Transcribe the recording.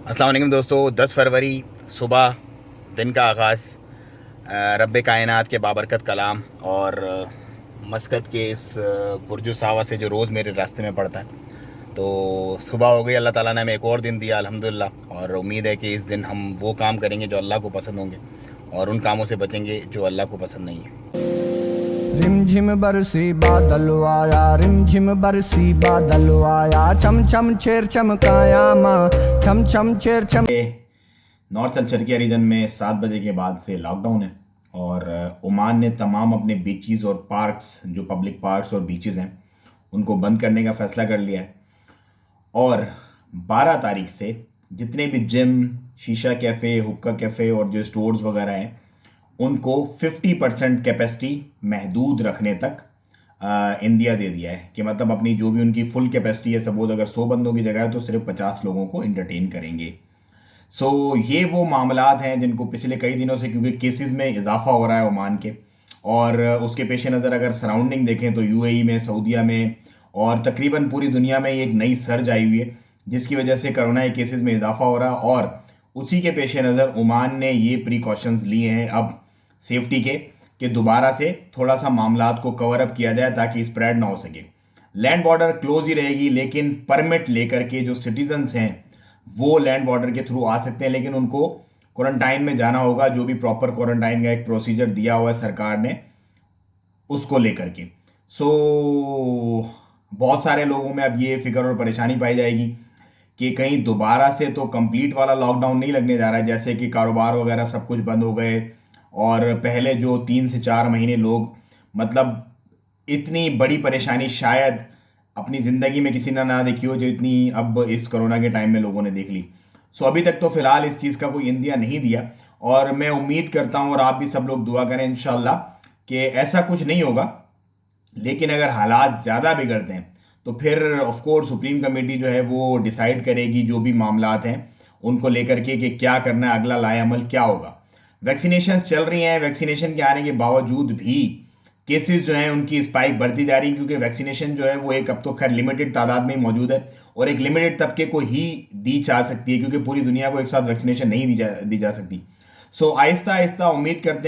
अस्सलाम वालेकुम दोस्तों। 10 फरवरी सुबह दिन का आगाज़ रब्बे कायनात के बाबरकत कलाम और मस्कत के इस बुर्ज सावा से जो रोज़ मेरे रास्ते में पड़ता है। तो सुबह हो गई, अल्लाह ताला ने हमें एक और दिन दिया अल्हम्दुलिल्लाह। और उम्मीद है कि इस दिन हम वो काम करेंगे जो अल्लाह को पसंद होंगे और उन कामों से बचेंगे जो अल्लाह को पसंद नहीं है। रिमझिम बरसी बादल आया, रिमझिम बरसी बादल आया, चम चम चेर चमकाया माँ, चम चम चेर चम। नॉर्थ अल-शर्किया रीजन में 7 बजे के बाद से लॉकडाउन है और ओमान ने तमाम अपने बीचेस और पार्क्स, जो पब्लिक पार्क्स और बीचेस हैं, उनको बंद करने का फैसला कर लिया है। और 12 तारीख से जितने भी जिम, शीशा कैफ़े, हुक्का कैफ़े और जो स्टोर्स वगैरह हैं, उनको 50% कैपेसिटी महदूद रखने तक इंडिया दे दिया है कि मतलब अपनी जो भी उनकी फुल कैपेसिटी है, सपोज अगर 100 बंदों की जगह है तो सिर्फ 50 लोगों को इंटरटेन करेंगे। ये वो मामलात हैं जिनको पिछले कई दिनों से, क्योंकि केसेस में इजाफा हो रहा है ओमान के, और उसके पेश नज़र अगर सराउंडिंग देखें तो यूएई में, सऊदीया में और तकरीबन पूरी दुनिया में एक नई सर्ज आई हुई है जिसकी वजह से कोरोना के केसेस में इजाफा हो रहा है। और उसी के पेश नज़र ओमान ने ये प्रिकॉशंस लिए हैं अब सेफ्टी के कि दोबारा से थोड़ा सा मामलात को कवर अप किया जाए ताकि स्प्रेड ना हो सके। लैंड बॉर्डर क्लोज ही रहेगी, लेकिन परमिट लेकर के जो सिटीजन्स हैं वो लैंड बॉर्डर के थ्रू आ सकते हैं, लेकिन उनको क्वारंटाइन में जाना होगा। जो भी प्रॉपर क्वारंटाइन का एक प्रोसीजर दिया हुआ है सरकार ने उसको लेकर के। बहुत सारे लोगों में अब ये फिक्र और परेशानी पाई जाएगी कि कहीं दोबारा से तो कंप्लीट वाला लॉकडाउन नहीं लगने जा रहा है, जैसे कि कारोबार वगैरह सब कुछ बंद हो गए और पहले जो 3 से 4 महीने लोग, मतलब इतनी बड़ी परेशानी शायद अपनी ज़िंदगी में किसी ने ना देखी हो जो इतनी अब इस कोरोना के टाइम में लोगों ने देख ली। अभी तक तो फ़िलहाल इस चीज़ का कोई इंदिया नहीं दिया और मैं उम्मीद करता हूँ और आप भी सब लोग दुआ करें इंशाल्लाह कि ऐसा कुछ नहीं होगा। लेकिन अगर हालात ज़्यादा बिगड़ते हैं तो फिर ऑफ कोर्स सुप्रीम कमेटी जो है वो डिसाइड करेगी जो भी मामलात हैं उनको लेकर के कि क्या करना है, अगला लाएअमल क्या होगा। वैक्सीनेशन चल रही हैं, वैक्सीनेशन के आने के बावजूद भी केसेस जो हैं उनकी स्पाइक बढ़ती जा रही है, क्योंकि वैक्सीनेशन जो है वो एक अब तो खैर लिमिटेड तादाद में मौजूद है और एक लिमिटेड तबके को ही दी जा सकती है, क्योंकि पूरी दुनिया को एक साथ वैक्सीनेशन नहीं दी जा सकती। आहिस्ता आहिस्ता उम्मीद करते हैं